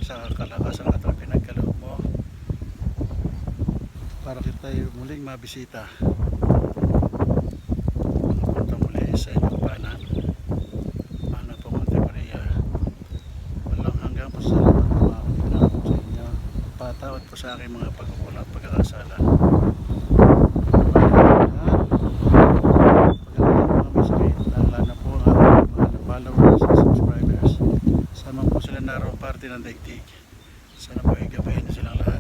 sa kalakasan at ang pinagkaloob mo para tayo muling mabisita, punta muli sa inyong banan, Mana po Montemaria. Walang hanggang po sa lahat ng mga pinakot sa inyo, patawad po sa aking mga pagkukulang at pagkakasala. Followers at subscribers, sama po sila naroon parte ng daigdig. Sana po igabahin silang lahat.